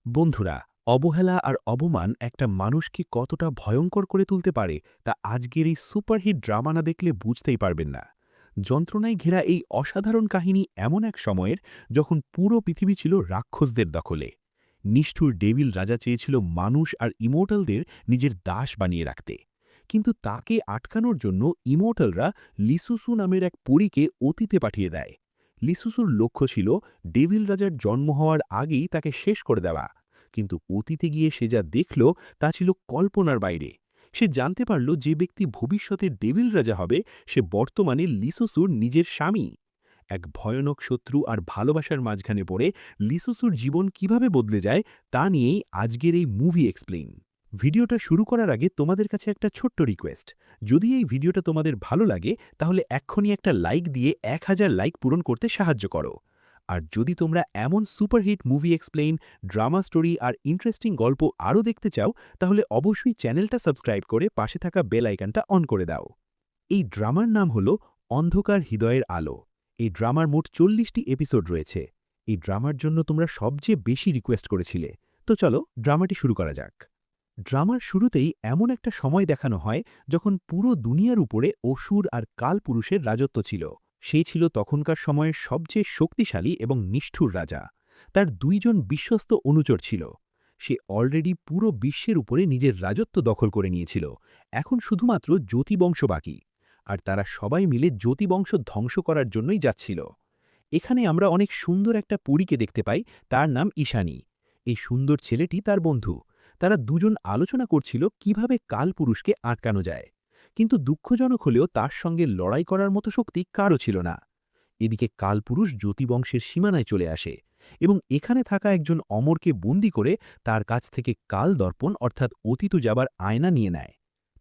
বন্ধুরা, অবহেলা আর অবমান একটা মানুষকে কতটা ভয়ঙ্কর করে তুলতে পারে তা আজকের এই সুপারহিট ড্রামা না দেখলে বুঝতেই পারবেন না। যন্ত্রণায় ঘেরা এই অসাধারণ কাহিনী এমন এক সময়ের যখন পুরো পৃথিবী ছিল রাক্ষসদের দখলে। নিষ্ঠুর ডেভিল রাজা চেয়েছিল মানুষ আর ইমোর্টালদের নিজের দাস বানিয়ে রাখতে, কিন্তু তাকে আটকানোর জন্য ইমোর্টালরা লিসুসু নামের এক পরীকে অতীতে পাঠিয়ে দেয়। লিসুসুর লক্ষ্য ছিল ডেভিল রাজার জন্ম হওয়ার আগেই তাকে শেষ করে দেওয়া, কিন্তু অতীতে গিয়ে সে যা দেখল তা ছিল কল্পনার বাইরে। সে জানতে পারল যে ব্যক্তি ভবিষ্যতে ডেভিল রাজা হবে সে বর্তমানে লিসুসুর নিজের স্বামী। এক ভয়ানক শত্রু আর ভালোবাসার মাঝখানে পড়ে লিসুসুর জীবন কিভাবে বদলে যায় তা নিয়েই আজকের এই মুভি এক্সপ্লেইন। ভিডিওটা শুরু করার আগে তোমাদের কাছে একটা ছোট্ট রিকোয়েস্ট। যদি এই ভিডিওটা তোমাদের ভালো লাগে তাহলে এক্ষুনি একটা লাইক দিয়ে 1000 লাইক পূরণ করতে সাহায্য করো। আর যদি তোমরা এমন superhit movie explain, drama story আর ইন্টারেস্টিং গল্প আরও দেখতে চাও তাহলে অবশ্যই চ্যানেলটা সাবস্ক্রাইব করে পাশে থাকা বেল আইকনটা অন করে দাও। এই ড্রামার নাম হল অন্ধকার হৃদয়ের আলো। এই ড্রামার মোট 40টি এপিসোড রয়েছে। এই ড্রামার জন্য তোমরা সবচেয়ে বেশি রিকোয়েস্ট করেছিলে। তো চলো ড্রামাটি শুরু করা যাক। ড্রামার শুরুতেই এমন একটা সময় দেখানো হয় যখন পুরো দুনিয়ার উপরে অসুর আর কালপুরুষের রাজত্ব ছিল। সেই ছিল তখনকার সময়ের সবচেয়ে শক্তিশালী এবং নিষ্ঠুর রাজা। তার দুইজন বিশ্বস্ত অনুচর ছিল। সে অলরেডি পুরো বিশ্বের উপরে নিজের রাজত্ব দখল করে নিয়েছিল। এখন শুধুমাত্র জ্যোতিবংশ বাকি, আর তারা সবাই মিলে জ্যোতিবংশ ধ্বংস করার জন্যই যাচ্ছিল। এখানে আমরা অনেক সুন্দর একটা পরীকে দেখতে পাই, তার নাম ঈশানী। এই সুন্দর ছেলেটি তার বন্ধু। তারা দুজন আলোচনা করছিল কিভাবে কালপুরুষকে আটকানো যায়, কিন্তু দুঃখজনক হলেও তার সঙ্গে লড়াই করার মতো শক্তি কারও ছিল না। এদিকে কালপুরুষ জ্যোতিবংশের সীমানায় চলে আসে এবং এখানে থাকা একজন অমরকে বন্দী করে তার কাছ থেকে কাল দর্পণ অর্থাৎ অতীত যাবার আয়না নিয়ে নেয়।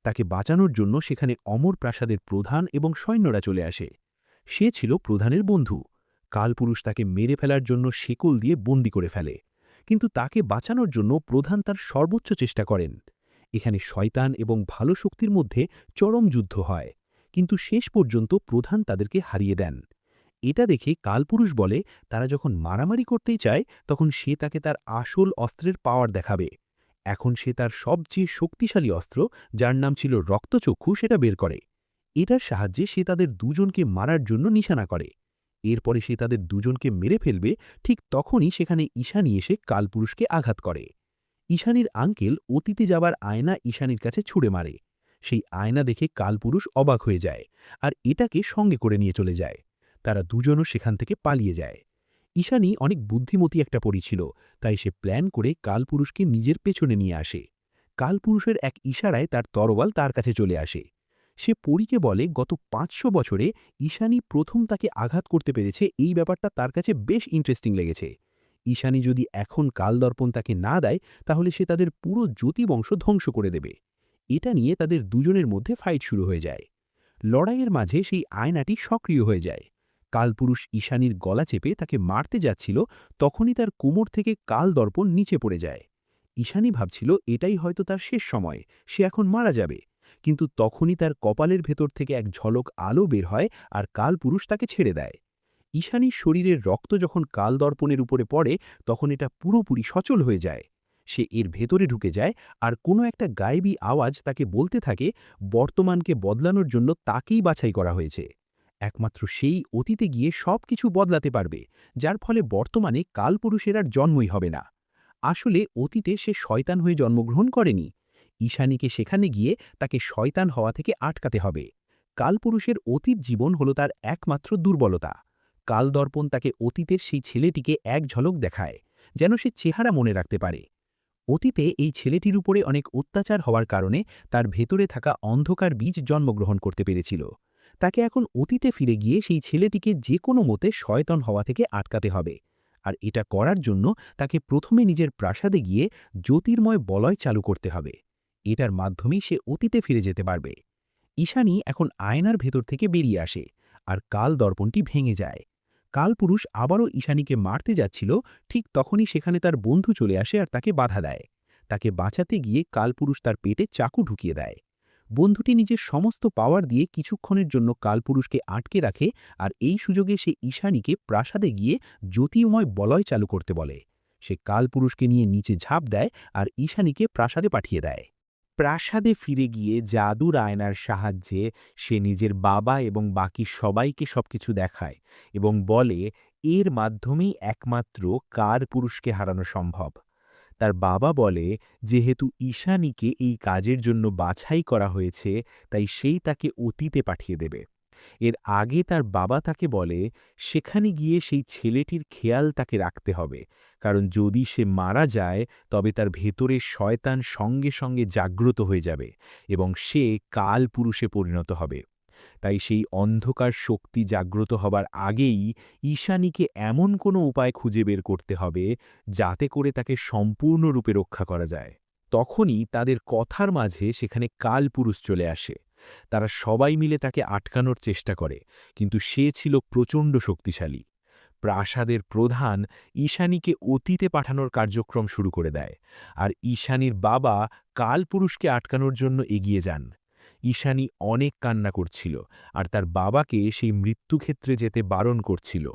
তাকে বাঁচানোর জন্য সেখানে অমর প্রাসাদের প্রধান এবং সৈন্যরা চলে আসে। সে ছিল প্রধানের বন্ধু। কালপুরুষ তাকে মেরে ফেলার জন্য শেকল দিয়ে বন্দী করে ফেলে, কিন্তু তাকে বাঁচানোর জন্য প্রধান তার সর্বোচ্চ চেষ্টা করেন। এখানে শয়তান এবং ভালো শক্তির মধ্যে চরম যুদ্ধ হয়, কিন্তু শেষ পর্যন্ত প্রধান তাদেরকে হারিয়ে দেন। এটা দেখে কালপুরুষ বলে তারা যখন মারামারি করতেই চায় তখন সে তাকে তার আসল অস্ত্রের পাওয়ার দেখাবে। এখন সে তার সবচেয়ে শক্তিশালী অস্ত্র, যার নাম ছিল রক্তচক্ষু, সেটা বের করে। এটার সাহায্যে সে তাদের দুজনকে মারার জন্য নিশানা করে। এরপরে সে তাদের দুজনকে মেরে ফেলবে, ঠিক তখনই সেখানে ঈশানী এসে কালপুরুষকে আঘাত করে। ঈশানীর আঙ্কেল অতীতে যাবার আয়না ঈশানীর কাছে ছুঁড়ে মারে। সেই আয়না দেখে কালপুরুষ অবাক হয়ে যায় আর এটাকে সঙ্গে করে নিয়ে চলে যায়। তারা দুজনও সেখান থেকে পালিয়ে যায়। ঈশানী অনেক বুদ্ধিমতী একটা পরী ছিল, তাই সে প্ল্যান করে কালপুরুষকে নিজের পেছনে নিয়ে আসে। কালপুরুষের এক ইশারায় তার তরোয়াল তার কাছে চলে আসে। সে পরীকে বলে গত 500 বছরে ঈশানী প্রথম তাকে আঘাত করতে পেরেছে, এই ব্যাপারটা তার কাছে বেশ ইন্টারেস্টিং লেগেছে। ঈশানী যদি এখন কালদর্পণ তাকে না দেয় তাহলে সে তাদের পুরো জ্যোতিবংশ ধ্বংস করে দেবে। এটা নিয়ে তাদের দুজনের মধ্যে ফাইট শুরু হয়ে যায়। লড়াইয়ের মাঝে সেই আয়নাটি সক্রিয় হয়ে যায়। কালপুরুষ ঈশানীর গলা চেপে তাকে মারতে যাচ্ছিল, তখনই তার কোমর থেকে কালদর্পণ নিচে পড়ে যায়। ঈশানী ভাবছিল এটাই হয়তো তার শেষ সময়, সে এখন মারা যাবে। কিন্তু তখনই তার কপালের ভেতর থেকে এক ঝলক আলো বের হয় আর কালপুরুষ তাকে ছেড়ে দেয়। ঈশানীর শরীরের রক্ত যখন কালদর্পণের উপরে পড়ে তখন এটা পুরোপুরি সচল হয়ে যায়। সে এর ভেতরে ঢুকে যায় আর কোনো একটা গায়েবী আওয়াজ তাকে বলতে থাকে বর্তমানকে বদলানোর জন্য তাকেই বাছাই করা হয়েছে। একমাত্র সেই অতীতে গিয়ে সব কিছু বদলাতে পারবে, যার ফলে বর্তমানে কালপুরুষের আর জন্মই হবে না। আসলে অতীতে সে শয়তান হয়ে জন্মগ্রহণ করেনি। ঈশানীকে সেখানে গিয়ে তাকে শয়তান হওয়া থেকে আটকাতে হবে। কালপুরুষের অতীত জীবন হল তার একমাত্র দুর্বলতা। কালদর্পণ তাকে অতীতের সেই ছেলেটিকে এক ঝলক দেখায়, যেন সে চেহারা মনে রাখতে পারে। অতীতে এই ছেলেটির উপরে অনেক অত্যাচার হওয়ার কারণে তার ভেতরে থাকা অন্ধকার বীজ জন্মগ্রহণ করতে পেরেছিল। তাকে এখন অতীতে ফিরে গিয়ে সেই ছেলেটিকে যে কোনো মতে শয়তান হওয়া থেকে আটকাতে হবে। আর এটা করার জন্য তাকে প্রথমে নিজের প্রাসাদে গিয়ে জ্যোতির্ময় বলয় চালু করতে হবে। এটার মাধ্যমেই সে অতীতে ফিরে যেতে পারবে। ঈশানী এখন আয়নার ভেতর থেকে বেরিয়ে আসে আর কাল দর্পণটি ভেঙে যায়। কালপুরুষ আবারও ঈশানীকে মারতে যাচ্ছিল, ঠিক তখনই সেখানে তার বন্ধু চলে আসে আর তাকে বাধা দেয়। তাকে বাঁচাতে গিয়ে কালপুরুষ তার পেটে চাকু ঢুকিয়ে দেয়। বন্ধুটি নিজের সমস্ত পাওয়ার দিয়ে কিছুক্ষণের জন্য কালপুরুষকে আটকে রাখে আর এই সুযোগে সে ঈশানীকে প্রাসাদে গিয়ে জ্যোতির্ময় বলয় চালু করতে বলে। সে কালপুরুষকে নিয়ে নিচে ঝাঁপ দেয় আর ঈশানীকে প্রাসাদে পাঠিয়ে দেয়। প্রাসাদে ফিরে গিয়ে জাদুর আয়নার সাহায্যে সে নিজের বাবা এবং বাকি সবাইকে সবকিছু দেখায় এবং বলে এর মাধ্যমেই একমাত্র কালপুরুষকে হারানো সম্ভব। তার বাবা বলে যেহেতু ঈশানীকে এই কাজের জন্য বাছাই করা হয়েছে তাই সেই তাকে অতীতে পাঠিয়ে দেবে। এর আগে তার বাবা তাকে বলে সেখানে গিয়ে সেই ছেলেটির খেয়াল তাকে রাখতে হবে, কারণ যদি সে মারা যায় তবে তার ভেতরে শয়তান সঙ্গে সঙ্গে জাগ্রত হয়ে যাবে এবং সে কালপুরুষে পরিণত হবে। তাই সেই অন্ধকার শক্তি জাগ্রত হবার আগেই ঈশানীকে এমন কোনো উপায় খুঁজে বের করতে হবে যাতে করে তাকে সম্পূর্ণরূপে রক্ষা করা যায়। তখনই তাদের কথার মাঝে সেখানে কালপুরুষ চলে আসে। তারা সবাই মিলে তাকে আটকানোর চেষ্টা করে, কিন্তু সে ছিল প্রচণ্ড শক্তিশালী। প্রাসাদের প্রধান ঈশানীকে অতীতে পাঠানোর কার্যক্রম শুরু করে দেয়, আর ঈশানীর বাবা কালপুরুষকে আটকানোর জন্য এগিয়ে যান। ঈশানী অনেক কান্না করছিল আর তার বাবাকে সেই মৃত্যুক্ষেত্রে যেতে বারণ করছিল।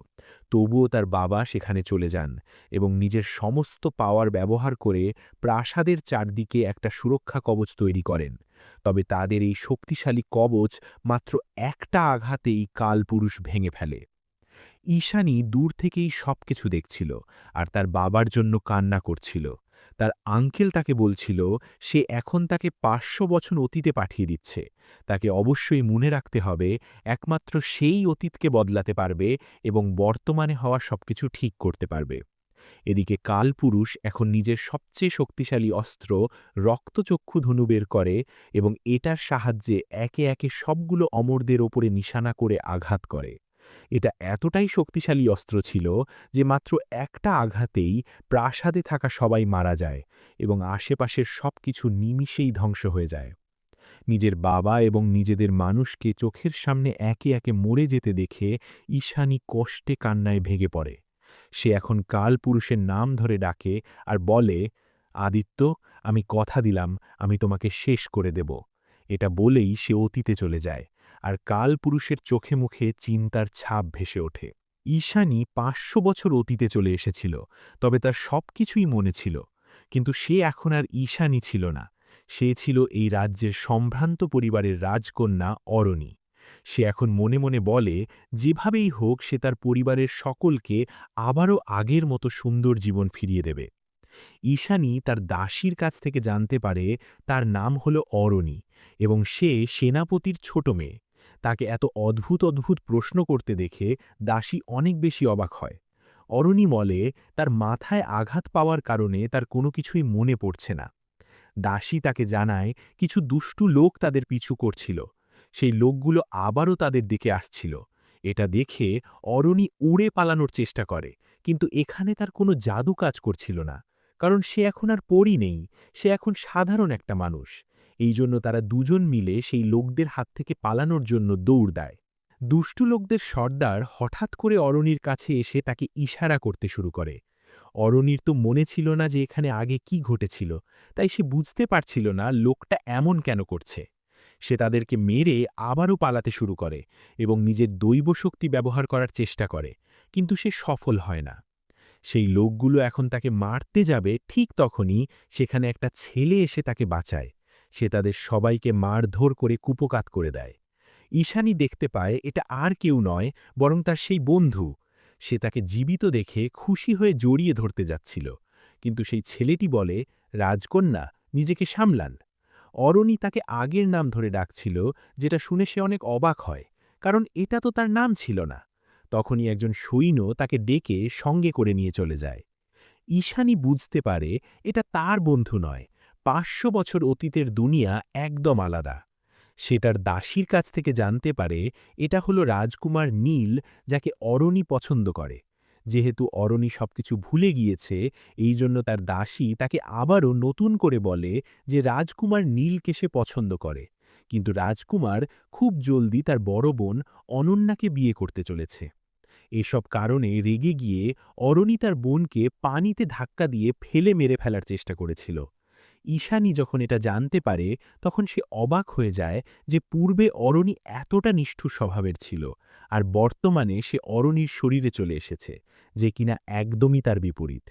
তবুও তার বাবা সেখানে চলে যান এবং নিজের সমস্ত পাওয়ার ব্যবহার করে প্রাসাদের চারদিকে একটা সুরক্ষা কবচ তৈরি করেন। তবে তাদের এই শক্তিশালী কবচ মাত্র একটা আঘাতেই কালপুরুষ ভেঙে ফেলে। ঈশানী দূর থেকেই সবকিছু দেখছিল আর তার বাবার জন্য কান্না করছিল। তার আঙ্কেল তাকে বলছিল সে এখন তাকে ৫০০ বছর অতীতে পাঠিয়ে দিচ্ছে। তাকে অবশ্যই মনে রাখতে হবে একমাত্র সেই অতীতকে বদলাতে পারবে এবং বর্তমানে হওয়া সবকিছু ঠিক করতে পারবে। এদিকে কালপুরুষ এখন নিজের সবচেয়ে শক্তিশালী অস্ত্র রক্তচক্ষু ধনু বের করে এবং এটার সাহায্যে একে একে সবগুলো অমরদের ওপরে নিশানা করে আঘাত করে। এটা এতটাই শক্তিশালী অস্ত্র ছিল যে মাত্র একটা আঘাতেই প্রাসাদে থাকা সবাই মারা যায় এবং আশেপাশের সবকিছু নিমিষেই ধ্বংস হয়ে যায়। নিজের বাবা এবং নিজেদের মানুষকে চোখের সামনে একে একে মরে যেতে দেখে ঈশানী কষ্টে কান্নায় ভেঙে পড়ে। সে এখন কালপুরুষের নাম ধরে ডাকে আর বলে, আদিত্য, আমি কথা দিলাম আমি তোমাকে শেষ করে দেব। এটা বলেই সে অতীতে চলে যায়, আর কালপুরুষের চোখে মুখে চিন্তার ছাপ ভেসে ওঠে। ঈশানী ৫০০ বছর অতীতে চলে এসেছিল, তবে তার সবকিছুই মনে ছিল। কিন্তু সে এখন আর ঈশানী ছিল না, সে ছিল এই রাজ্যের সম্ভ্রান্ত পরিবারের রাজকন্যা অরণি। সে এখন মনে মনে বলে যেভাবেই হোক সে তার পরিবারের সকলকে আবারও আগের মতো সুন্দর জীবন ফিরিয়ে দেবে। ঈশানী তার দাসীর কাছ থেকে জানতে পারে তার নাম হল অরণি এবং সে সেনাপতির ছোট মেয়ে। তাকে এত অদ্ভুত অদ্ভুত প্রশ্ন করতে দেখে দাসী অনেক বেশি অবাক হয়। অরণি বলে তার মাথায় আঘাত পাওয়ার কারণে তার কোনো কিছুই মনে পড়ছে না। দাসী তাকে জানায় কিছু দুষ্টু লোক তাদের পিছু করছিল। সেই লোকগুলো আবারও তাদের দিকে আসছিল। এটা দেখে অরণি উড়ে পালানোর চেষ্টা করে, কিন্তু এখানে তার কোনো জাদু কাজ করছিল না, কারণ সে এখন আর পরী নেই, সে এখন সাধারণ একটা মানুষ। এই জন্য তারা দুজন মিলে সেই লোকদের হাত থেকে পালানোর জন্য দৌড় দেয়। দুষ্টু লোকদের সর্দার হঠাৎ করে অরণির কাছে এসে তাকে ইশারা করতে শুরু করে। অরণির তো মনে ছিল না যে এখানে আগে কি ঘটেছিল, তাই সে বুঝতে পারছিল না লোকটা এমন কেন করছে। সে তাদেরকে মেরে আবারও পালাতে শুরু করে এবং নিজের দৈব শক্তি ব্যবহার করার চেষ্টা করে, কিন্তু সে সফল হয় না। সেই লোকগুলো এখন তাকে মারতে যাবে, ঠিক তখনই সেখানে একটা ছেলে এসে তাকে বাঁচায়। সে তাদের সবাইকে মারধর করে কুপোকাত করে দেয়। ঈশানী দেখতে পায় এটা আর কেউ নয়, বরং তার সেই বন্ধু। সে তাকে জীবিত দেখে খুশি হয়ে জড়িয়ে ধরতে যাচ্ছিল, কিন্তু সেই ছেলেটি বলে, রাজকন্যা, নিজেকে সামলান। অরণি তাকে আগের নাম ধরে ডাকছিল, যেটা শুনে সে অনেক অবাক হয়, কারণ এটা তো তার নাম ছিল না। তখনই একজন সৈন্য তাকে ডেকে সঙ্গে করে নিয়ে চলে যায়। ঈশানী বুঝতে পারে এটা তার বন্ধু নয়, ৫০০ বছর অতীতের দুনিয়া একদম আলাদা। সে তার দাসীর কাছ থেকে জানতে পারে এটা হলো রাজকুমার নীল, যাকে অরণি পছন্দ করে। যেহেতু অরণি সবকিছু ভুলে গিয়েছে, এই জন্য তার দাসী তাকে আবারও নতুন করে বলে যে রাজকুমার নীলকে সে পছন্দ করে, কিন্তু রাজকুমার খুব জলদি তার বড় বোন অনন্যাকে বিয়ে করতে চলেছে। এসব কারণে রেগে গিয়ে অরণি তার বোনকে পানিতে ধাক্কা দিয়ে ফেলে মেরে ফেলার চেষ্টা করেছিল। ঈশানী যখন এটা জানতে পারে তখন সে অবাক হয়ে যায় যে পূর্বে অরণি এতটা নিষ্ঠুর স্বভাবের ছিল, আর বর্তমানে সে অরণির শরীরে চলে এসেছে, যে কিনা একদমই তার বিপরীত।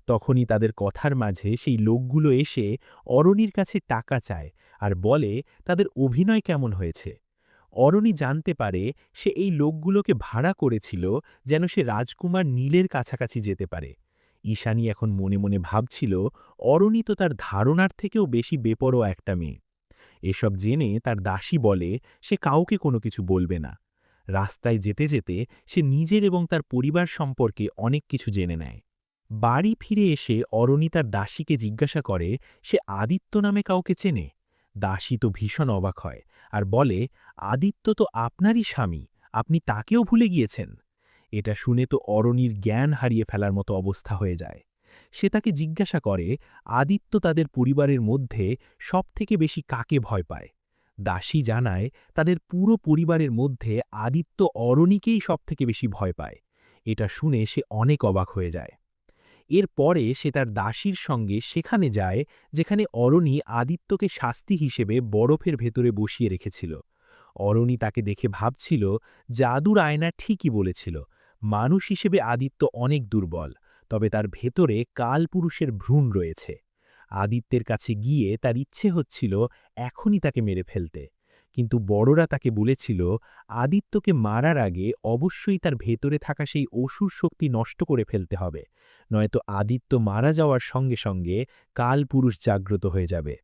তখনই তাদের কথার মাঝে সেই লোকগুলো এসে অরণির কাছে টাকা চায় আর বলে তাদের অভিনয় কেমন হয়েছে। অরণি জানতে পারে সে এই লোকগুলোকে ভাড়া করেছিল যেন সে রাজকুমার নীলের কাছাকাছি যেতে পারে। ঈশানী এখন মনে মনে ভাবছিল অরণি তো তার ধারণার থেকেও বেশি বেপরোয়া একটা মেয়ে। এসব জেনে তার দাসী বলে সে কাউকে কোনো কিছু বলবে না। রাস্তায় যেতে যেতে সে নিজের এবং তার পরিবার সম্পর্কে অনেক কিছু জেনে নেয়। বাড়ি ফিরে এসে অরণি তার দাসীকে জিজ্ঞাসা করে সে আদিত্য নামে কাউকে চেনে। দাসী তো ভীষণ অবাক হয় আর বলে, আদিত্য তো আপনারই স্বামী, আপনি তাকেও ভুলে গিয়েছেন। এটা শুনে তো অরণির জ্ঞান হারিয়ে ফেলার মতো অবস্থা হয়ে যায়। সে তাকে জিজ্ঞাসা করে আদিত্য তাদের পরিবারের মধ্যে সবথেকে বেশি কাকে ভয় পায়। দাসী জানায় তাদের পুরো পরিবারের মধ্যে আদিত্য অরণিকেই সবথেকে বেশি ভয় পায়। এটা শুনে সে অনেক অবাক হয়ে যায়। এর পরে সে তার দাসীর সঙ্গে সেখানে যায় যেখানে অরণি আদিত্যকে শাস্তি হিসেবে বরফের ভেতরে বসিয়ে রেখেছিল। অরণি তাকে দেখে ভাবছিল জাদুর আয়না ঠিকই বলেছিল, মানুষ হিসেবে আদিত্য অনেক দুর্বল, তবে তার ভেতরে কালপুরুষের ভ্রূণ রয়েছে। আদিত্যের কাছে গিয়ে তার ইচ্ছে হচ্ছিল এখনই তাকে মেরে ফেলতে, কিন্তু বড়রা তাকে বলেছিল আদিত্যকে মারার আগে অবশ্যই তার ভেতরে থাকা সেই অসুর শক্তি নষ্ট করে ফেলতে হবে, নয়তো আদিত্য মারা যাওয়ার সঙ্গে সঙ্গে কালপুরুষ জাগ্রত হয়ে যাবে।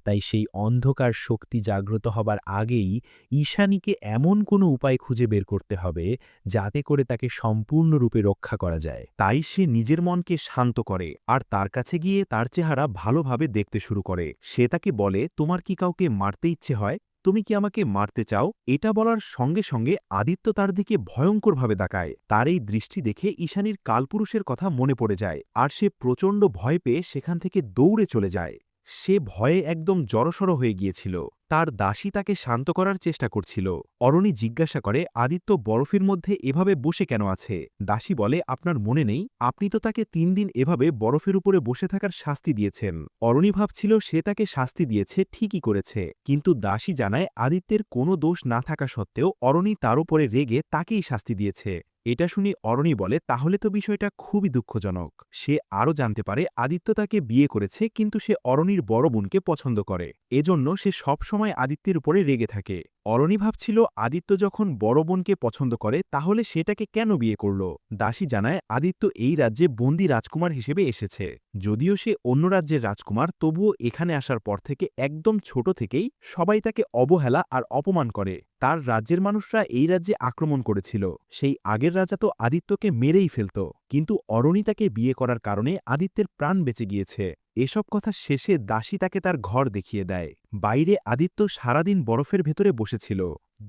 তাই সেই অন্ধকার শক্তি জাগ্রত হবার আগেই ঈশানীকে এমন কোনো উপায় খুঁজে বের করতে হবে যাতে করে তাকে সম্পূর্ণরূপে রক্ষা করা যায়। তাই সে নিজের মনকে শান্ত করে আর তার কাছে গিয়ে তার চেহারা ভালোভাবে দেখতে শুরু করে। সে তাকে বলে, তোমার কি কাউকে মারতে ইচ্ছে হয়? তুমি কি আমাকে মারতে চাও? এটা বলার সঙ্গে সঙ্গে আদিত্য তার দিকে ভয়ঙ্করভাবে তাকায়। তার এই দৃষ্টি দেখে ঈশানীর কালপুরুষের কথা মনে পড়ে যায় আর সে প্রচণ্ড ভয় পেয়ে সেখান থেকে দৌড়ে চলে যায়। সে ভয়ে একদম জড়সড় হয়ে গিয়েছিল। তার দাসী তাকে শান্ত করার চেষ্টা করছিল। অরণি জিজ্ঞাসা করে, আদিত্য বরফের মধ্যে এভাবে বসে কেন আছে? দাসী বলে, আপনার মনে নেই, আপনি তো তাকে ৩ দিন এভাবে বরফের উপরে বসে থাকার শাস্তি দিয়েছেন। অরণি ভাবছিল সে তাকে শাস্তি দিয়েছে, ঠিকই করেছে, কিন্তু দাসী জানায় আদিত্যের কোনো দোষ না থাকা সত্ত্বেও অরণি তার উপরে রেগে তাকেই শাস্তি দিয়েছে। এটা শুনে অরণি বলে, তাহলে তো বিষয়টা খুবই দুঃখজনক। সে আরও জানতে পারে আদিত্য তাকে বিয়ে করেছে, কিন্তু সে অরণির বড় বোনকে পছন্দ করে। এজন্য সে সবসময় আদিত্যের উপরে রেগে থাকে। অরণি ভাবছিল আদিত্য যখন বড় বোনকে পছন্দ করে তাহলে সেটাকে কেন বিয়ে করল। দাসী জানায় আদিত্য এই রাজ্যে বন্দী রাজকুমার হিসেবে এসেছে। যদিও সে অন্য রাজ্যের রাজকুমার, তবুও এখানে আসার পর থেকে একদম ছোট থেকেই সবাই তাকে অবহেলা আর অপমান করে। তার রাজ্যের মানুষরা এই রাজ্যে আক্রমণ করেছিল, সেই আগের রাজা তো আদিত্যকে মেরেই ফেলত, কিন্তু অরণি তাকে বিয়ে করার কারণে আদিত্যের প্রাণ বেঁচে গিয়েছে। এসব কথা শেষে দাসী তাকে তার ঘর দেখিয়ে দেয়। বাইরে আদিত্য সারাদিন বরফের ভেতরে বসেছিল।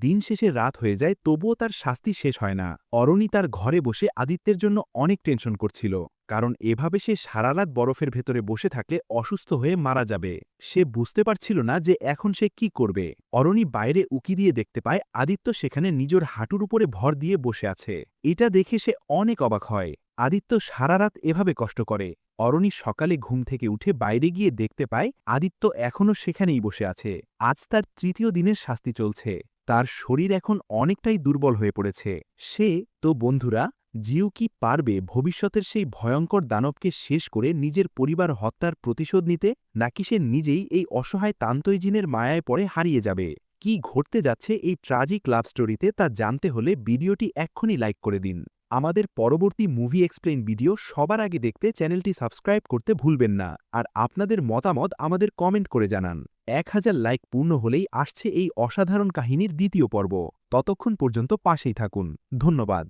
দিন শেষে রাত হয়ে যায়, তবুও তার শাস্তি শেষ হয় না। অরণি তার ঘরে বসে আদিত্যের জন্য অনেক টেনশন করছিল, কারণ এভাবে সে সারা রাত বরফের ভেতরে বসে থাকলে অসুস্থ হয়ে মারা যাবে। সে বুঝতে পারছিল না যে এখন সে কি করবে। অরণি বাইরে উকি দিয়ে দেখতে পায় আদিত্য সেখানে নিজের হাঁটুর উপরে ভর দিয়ে বসে আছে। এটা দেখে সে অনেক অবাক হয়। আদিত্য সারা রাত এভাবে কষ্ট করে। অরণি সকালে ঘুম থেকে উঠে বাইরে গিয়ে দেখতে পায় আদিত্য এখনও সেখানেই বসে আছে। আজ তার ৩য় দিনের শাস্তি চলছে। তার শরীর এখন অনেকটাই দুর্বল হয়ে পড়েছে। সে তো বন্ধুরা, জিউ কি পারবে ভবিষ্যতের সেই ভয়ঙ্কর দানবকে শেষ করে নিজের পরিবার হত্যার প্রতিশোধ নিতে, নাকি সে নিজেই এই অসহায় তান্তই জিনের মায়ায় পড়ে হারিয়ে যাবে? কি ঘটতে যাচ্ছে এই ট্র্যাজিক লাভ স্টোরিতে তা জানতে হলে ভিডিওটি এক্ষুনি লাইক করে দিন। আমাদের পরবর্তী মুভি এক্সপ্লেইন ভিডিও সবার আগে দেখতে চ্যানেলটি সাবস্ক্রাইব করতে ভুলবেন না, আর আপনাদের মতামত আমাদের কমেন্ট করে জানান। ১০০০ লাইক পূর্ণ হলেই আসছে এই অসাধারণ কাহিনীর ২য় পর্ব। ততক্ষণ পর্যন্ত পাশেই থাকুন। ধন্যবাদ।